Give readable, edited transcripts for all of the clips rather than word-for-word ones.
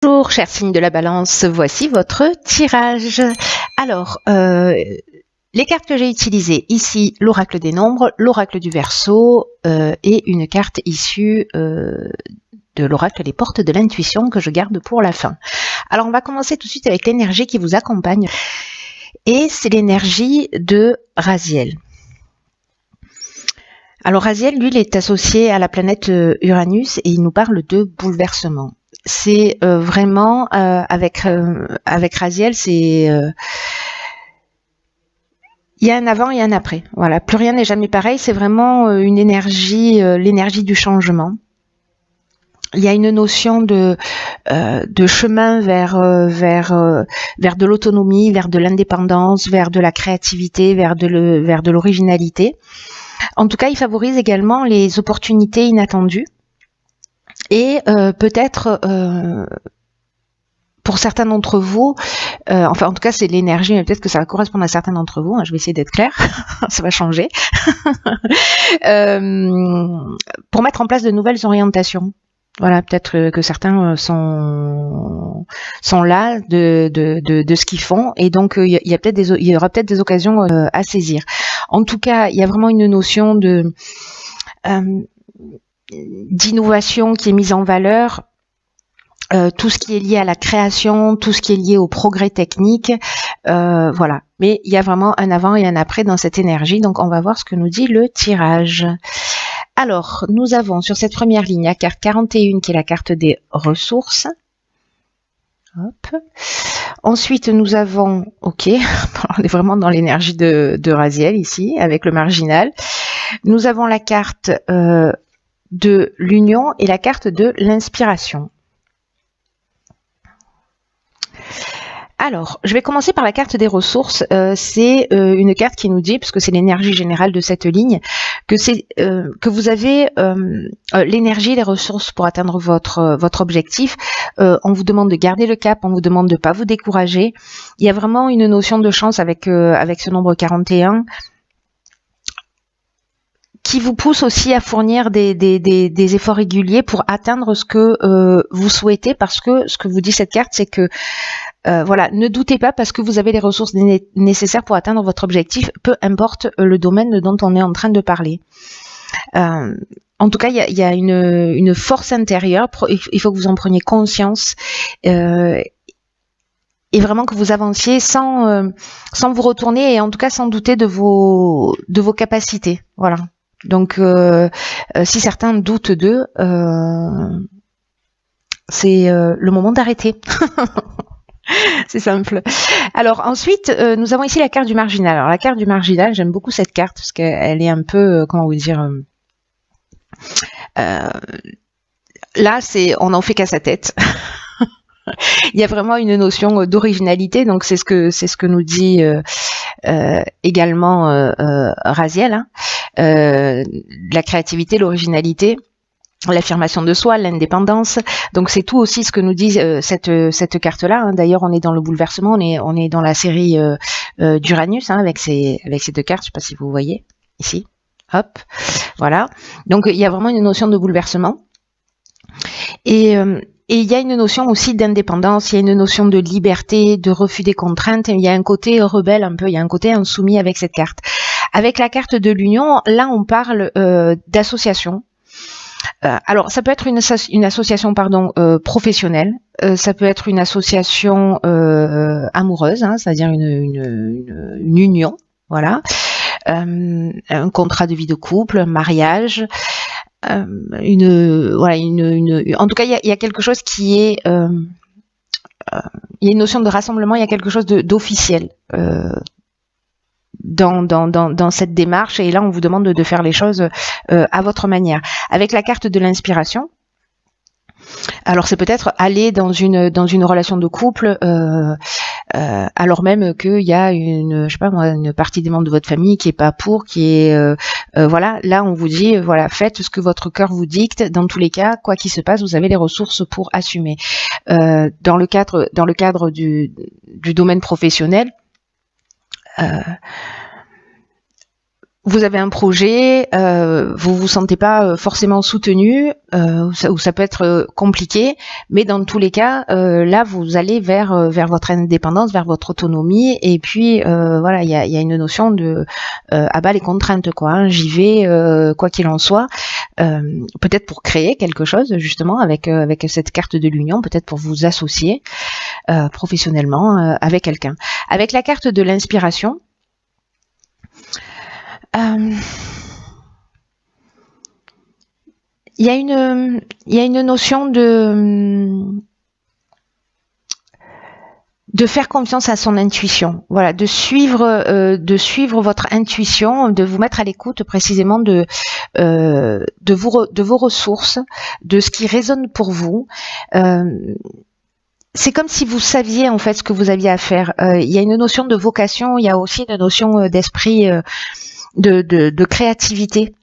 Bonjour, chers signes de la balance, voici votre tirage. Alors, les cartes que j'ai utilisées ici, l'oracle des nombres, l'oracle du Verseau et une carte issue de l'oracle des portes de l'intuition que je garde pour la fin. Alors, on va commencer tout de suite avec l'énergie qui vous accompagne et c'est l'énergie de Raziel. Alors, Raziel, lui, il est associé à la planète Uranus et il nous parle de bouleversement. C'est vraiment avec Raziel, c'est il y a un avant et un après. Voilà, plus rien n'est jamais pareil. C'est vraiment une énergie, l'énergie du changement. Il y a une notion de chemin vers de l'autonomie, vers de l'indépendance, vers de la créativité, vers de l'originalité. En tout cas, il favorise également les opportunités inattendues. Et peut-être pour certains d'entre vous, enfin en tout cas c'est l'énergie, mais peut-être que ça va correspondre à certains d'entre vous, hein, je vais essayer d'être claire, ça va changer, pour mettre en place de nouvelles orientations. Voilà, peut-être que certains sont là de ce qu'ils font, et donc il y aura peut-être des occasions à saisir. En tout cas, il y a vraiment une notion de d'innovation qui est mise en valeur, tout ce qui est lié à la création, tout ce qui est lié au progrès technique, voilà. Mais il y a vraiment un avant et un après dans cette énergie, donc on va voir ce que nous dit le tirage. Alors, nous avons sur cette première ligne la carte 41 qui est la carte des ressources. Hop. Ensuite, nous avons, ok, on est vraiment dans l'énergie de Raziel ici, avec le marginal. Nous avons la carte de l'union et la carte de l'inspiration. Alors, je vais commencer par la carte des ressources. C'est une carte qui nous dit, parce que c'est l'énergie générale de cette ligne, que vous avez l'énergie, les ressources pour atteindre votre objectif. On vous demande de garder le cap, on vous demande de ne pas vous décourager. Il y a vraiment une notion de chance avec ce nombre 41. Qui vous pousse aussi à fournir des efforts réguliers pour atteindre ce que vous souhaitez, parce que ce que vous dit cette carte, c'est que voilà, ne doutez pas parce que vous avez les ressources nécessaires pour atteindre votre objectif, peu importe le domaine dont on est en train de parler. En tout cas, il y a une force intérieure, il faut que vous en preniez conscience et vraiment que vous avanciez sans vous retourner et en tout cas sans douter de vos capacités. Voilà. Donc, si certains doutent d'eux, c'est le moment d'arrêter. C'est simple. Alors ensuite, nous avons ici la carte du marginal. Alors la carte du marginal, j'aime beaucoup cette carte parce qu'elle est un peu, comment vous dire, là, on n'en fait qu'à sa tête. Il y a vraiment une notion d'originalité, donc c'est ce que nous dit également Raziel, hein. La créativité, l'originalité, l'affirmation de soi, l'indépendance. Donc c'est tout aussi ce que nous dit cette carte-là. Hein. D'ailleurs, on est dans le bouleversement, on est dans la série d'Uranus, hein, avec ces deux cartes. Je ne sais pas si vous voyez ici. Hop, voilà. Donc il y a vraiment une notion de bouleversement. Et il y a une notion aussi d'indépendance, il y a une notion de liberté, de refus des contraintes, il y a un côté rebelle un peu, il y a un côté insoumis avec cette carte. Avec la carte de l'union, là on parle d'association. Alors ça peut être une association professionnelle, ça peut être une association amoureuse, hein, c'est-à-dire une union, voilà, un contrat de vie de couple, un mariage. En tout cas, il y a quelque chose qui est, il y a une notion de rassemblement, il y a quelque chose d'officiel dans cette démarche, et là on vous demande de faire les choses à votre manière. Avec la carte de l'inspiration, alors c'est peut-être aller dans une relation de couple alors même qu'il y a une partie des membres de votre famille qui est pas pour, qui est voilà, là on vous dit voilà, faites ce que votre cœur vous dicte. Dans tous les cas, quoi qu'il se passe, vous avez les ressources pour assumer. Dans le cadre du domaine professionnel, vous avez un projet, vous vous sentez pas forcément soutenu, ou ça peut être compliqué, mais dans tous les cas, là vous allez vers votre indépendance, vers votre autonomie, et puis voilà, il y a une notion de à bas les contraintes quoi. Hein, j'y vais quoi qu'il en soit, peut-être pour créer quelque chose justement avec cette carte de l'union, peut-être pour vous associer professionnellement avec quelqu'un. Avec la carte de l'inspiration. Il y a une notion de faire confiance à son intuition, voilà, de suivre votre intuition, de vous mettre à l'écoute précisément de vos ressources, de ce qui résonne pour vous. C'est comme si vous saviez en fait ce que vous aviez à faire. Il y a une notion de vocation, il y a aussi une notion d'esprit, de créativité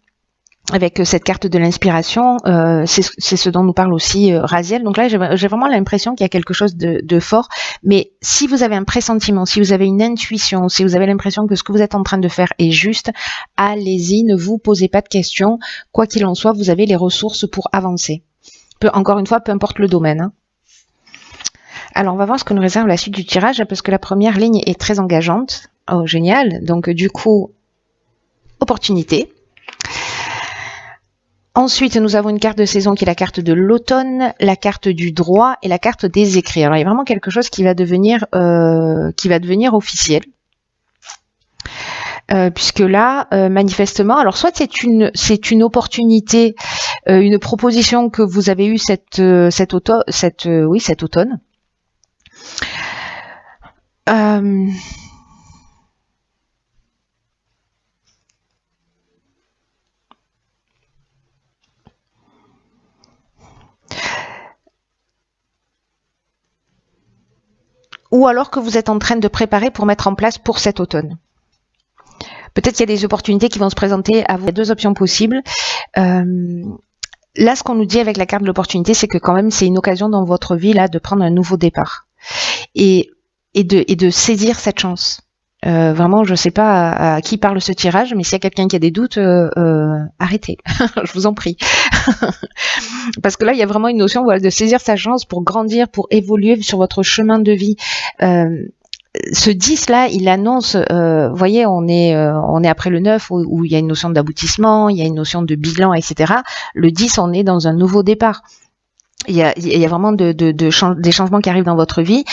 avec cette carte de l'inspiration. C'est ce dont nous parle aussi Raziel. Donc là, j'ai vraiment l'impression qu'il y a quelque chose de fort. Mais si vous avez un pressentiment, si vous avez une intuition, si vous avez l'impression que ce que vous êtes en train de faire est juste, allez-y, ne vous posez pas de questions. Quoi qu'il en soit, vous avez les ressources pour avancer. Encore une fois, peu importe le domaine. Hein. Alors, on va voir ce que nous réserve la suite du tirage, parce que la première ligne est très engageante. Oh, génial. Donc, du coup, opportunité. Ensuite, nous avons une carte de saison qui est la carte de l'automne, la carte du droit et la carte des écrits. Alors, il y a vraiment quelque chose qui va devenir officiel. Puisque là, manifestement, alors soit c'est une opportunité, une proposition que vous avez eue cet automne. Ou alors que vous êtes en train de préparer pour mettre en place pour cet automne. Peut-être qu'il y a des opportunités qui vont se présenter à vous. Il y a deux options possibles. Là, ce qu'on nous dit avec la carte de l'opportunité, c'est que quand même, c'est une occasion dans votre vie là de prendre un nouveau départ et de saisir cette chance. Vraiment, je ne sais pas à qui parle ce tirage, mais s'il y a quelqu'un qui a des doutes, arrêtez, je vous en prie. Parce que là, il y a vraiment une notion de saisir sa chance pour grandir, pour évoluer sur votre chemin de vie. Ce 10 là, il annonce, vous voyez, on est après le 9 où il y a une notion d'aboutissement, il y a une notion de bilan, etc. Le 10, on est dans un nouveau départ. Il y a vraiment des changements qui arrivent dans votre vie.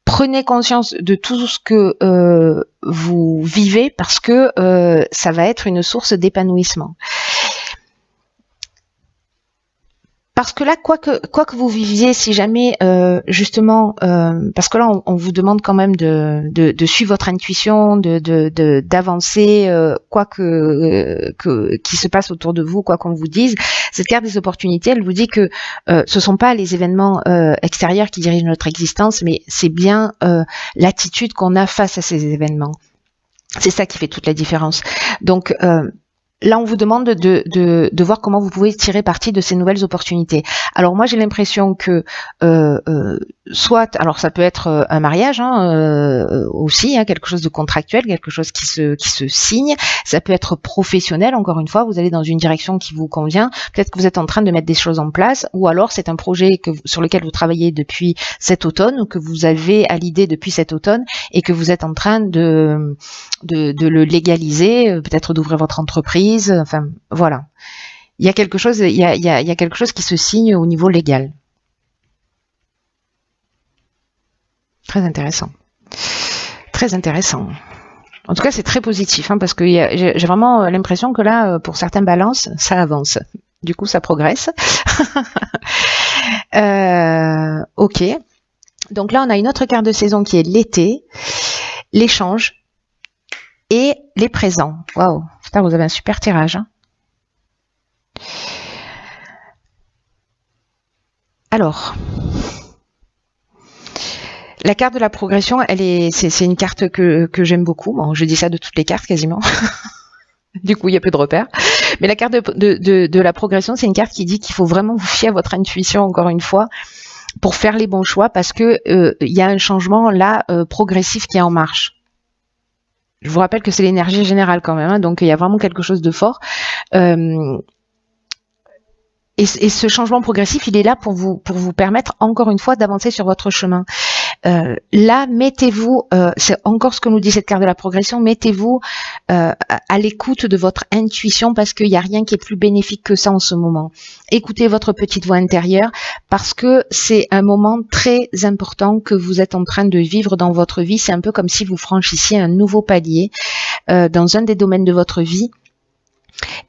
Prenez conscience de tout ce que vous vivez parce que ça va être une source d'épanouissement. Parce que là, quoi que vous viviez, si jamais justement, parce que là, on vous demande quand même de suivre votre intuition, d'avancer, quoi qui se passe autour de vous, quoi qu'on vous dise. Cette carte des opportunités, elle vous dit que ce sont pas les événements extérieurs qui dirigent notre existence, mais c'est bien l'attitude qu'on a face à ces événements. C'est ça qui fait toute la différence. Donc là, on vous demande de voir comment vous pouvez tirer parti de ces nouvelles opportunités. Alors moi, j'ai l'impression que soit, alors ça peut être un mariage aussi, hein, quelque chose de contractuel, quelque chose qui se signe. Ça peut être professionnel. Encore une fois, vous allez dans une direction qui vous convient. Peut-être que vous êtes en train de mettre des choses en place, ou alors c'est un projet sur lequel vous travaillez depuis cet automne, ou que vous avez à l'idée depuis cet automne, et que vous êtes en train de le légaliser, peut-être d'ouvrir votre entreprise. Enfin, voilà. Il y a quelque chose qui se signe au niveau légal. Très intéressant. Très intéressant. En tout cas, c'est très positif, hein, parce que j'ai vraiment l'impression que là, pour certaines balances, ça avance. Du coup, ça progresse. Ok. Donc là, on a une autre carte de saison qui est l'été, l'échange et les présents. Waouh, putain, vous avez un super tirage. Hein. Alors, la carte de la progression, c'est une carte que j'aime beaucoup. Bon, je dis ça de toutes les cartes quasiment. Du coup, il y a peu de repères. Mais la carte de la progression, c'est une carte qui dit qu'il faut vraiment vous fier à votre intuition, encore une fois, pour faire les bons choix, parce que il y a un changement là progressif qui est en marche. Je vous rappelle que c'est l'énergie générale quand même, hein, donc il y a vraiment quelque chose de fort. Et ce changement progressif, il est là pour vous permettre encore une fois d'avancer sur votre chemin. Là, mettez-vous, c'est encore ce que nous dit cette carte de la progression, mettez-vous à l'écoute de votre intuition parce qu'il n'y a rien qui est plus bénéfique que ça en ce moment. Écoutez votre petite voix intérieure parce que c'est un moment très important que vous êtes en train de vivre dans votre vie. C'est un peu comme si vous franchissiez un nouveau palier dans un des domaines de votre vie.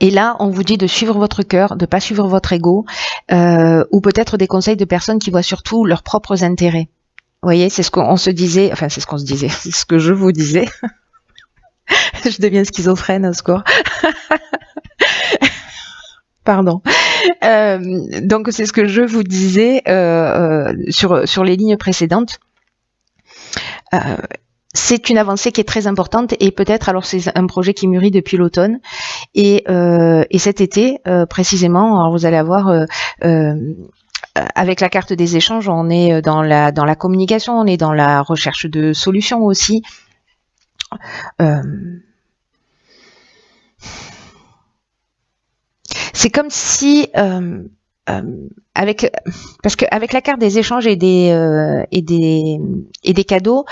Et là, on vous dit de suivre votre cœur, de pas suivre votre ego, ou peut-être des conseils de personnes qui voient surtout leurs propres intérêts. Vous voyez, c'est ce qu'on se disait, enfin c'est ce qu'on se disait, c'est ce que je vous disais. Je deviens schizophrène au score. Pardon. Donc c'est ce que je vous disais sur les lignes précédentes. C'est une avancée qui est très importante et peut-être alors c'est un projet qui mûrit depuis l'automne et cet été précisément alors vous allez avoir avec la carte des échanges on est dans la communication, on est dans la recherche de solutions aussi. C'est comme si parce que avec la carte des échanges et des cadeaux,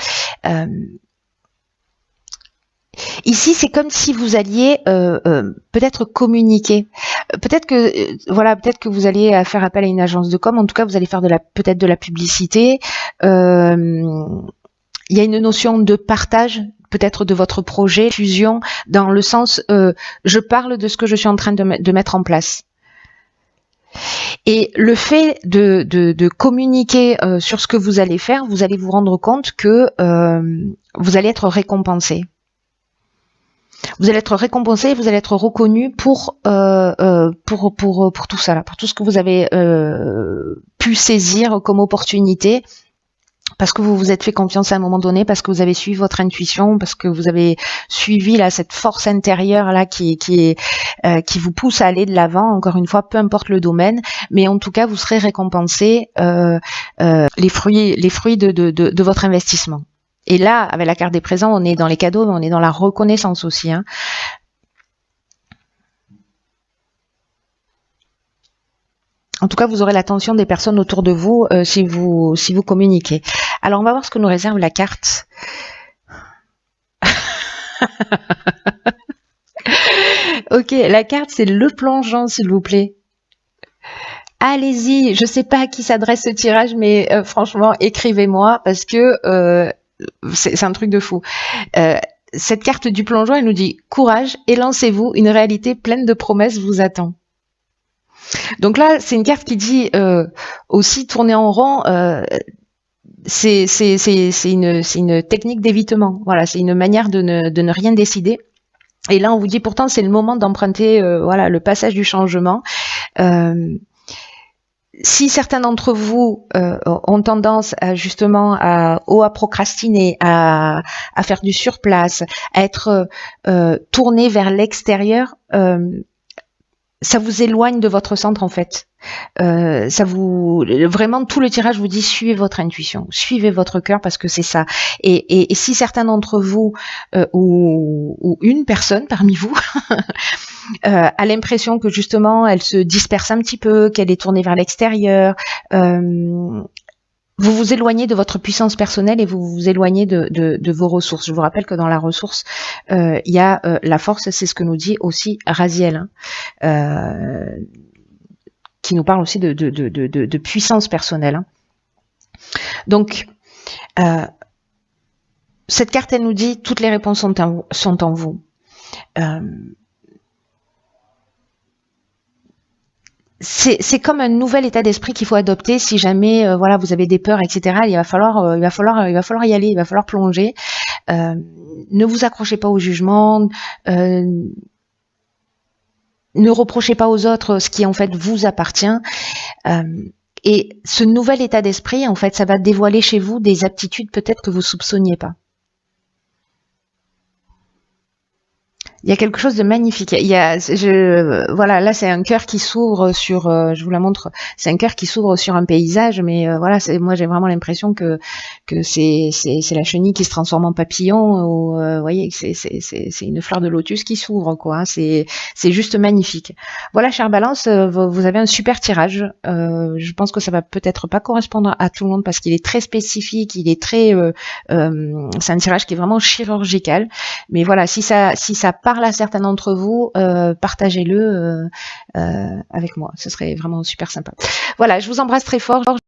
ici c'est comme si vous alliez peut-être communiquer, peut-être que vous alliez faire appel à une agence de com, en tout cas vous allez faire peut-être de la publicité. Il y a une notion de partage peut-être de votre projet, fusion, dans le sens je parle de ce que je suis en train de mettre en place. Et le fait de communiquer sur ce que vous allez faire, vous allez vous rendre compte que vous allez être récompensé. Vous allez être récompensé, vous allez être reconnu pour tout ça là, pour tout ce que vous avez pu saisir comme opportunité. Parce que vous vous êtes fait confiance à un moment donné, parce que vous avez suivi votre intuition, parce que vous avez suivi là cette force intérieure là qui vous pousse à aller de l'avant. Encore une fois, peu importe le domaine, mais en tout cas vous serez récompensé les fruits de votre investissement. Et là, avec la carte des présents, on est dans les cadeaux, mais on est dans la reconnaissance aussi. Hein. En tout cas, vous aurez l'attention des personnes autour de vous si vous communiquez. Alors, on va voir ce que nous réserve la carte. Ok, la carte, c'est le plongeon, s'il vous plaît. Allez-y, je sais pas à qui s'adresse ce tirage, mais franchement, écrivez-moi parce que c'est un truc de fou. Cette carte du plongeon, elle nous dit « Courage et lancez-vous, une réalité pleine de promesses vous attend ». Donc là, c'est une carte qui dit aussi tourner en rond. C'est une technique d'évitement. Voilà, c'est une manière de ne rien décider. Et là, on vous dit pourtant c'est le moment d'emprunter voilà le passage du changement. Si certains d'entre vous ont tendance à justement à procrastiner, à faire du surplace, à être tourné vers l'extérieur. Ça vous éloigne de votre centre en fait. Vraiment tout le tirage vous dit suivez votre intuition, suivez votre cœur parce que c'est ça. Et si certains d'entre vous ou une personne parmi vous a l'impression que justement elle se disperse un petit peu, qu'elle est tournée vers l'extérieur, vous vous éloignez de votre puissance personnelle et vous vous éloignez de vos ressources. Je vous rappelle que dans la ressource, il y a la force, c'est ce que nous dit aussi Raziel, hein, qui nous parle aussi de puissance personnelle. Hein. Donc, cette carte, elle nous dit toutes les réponses sont en vous. C'est comme un nouvel état d'esprit qu'il faut adopter si jamais voilà vous avez des peurs, etc. Il va falloir y aller, il va falloir plonger. Ne vous accrochez pas au jugement, ne reprochez pas aux autres ce qui en fait vous appartient. Et ce nouvel état d'esprit, en fait, ça va dévoiler chez vous des aptitudes peut-être que vous soupçonniez pas. Il y a quelque chose de magnifique. Voilà, là c'est un cœur qui s'ouvre sur, je vous la montre, c'est un cœur qui s'ouvre sur un paysage, mais voilà, moi j'ai vraiment l'impression que que c'est la chenille qui se transforme en papillon, ou vous voyez, c'est une fleur de lotus qui s'ouvre, quoi. C'est juste magnifique. Voilà, chère Balance, vous avez un super tirage. Je pense que ça va peut-être pas correspondre à tout le monde parce qu'il est très spécifique, il est très, c'est un tirage qui est vraiment chirurgical. Mais voilà, si ça parle à certains d'entre vous, partagez-le avec moi. Ce serait vraiment super sympa. Voilà, je vous embrasse très fort.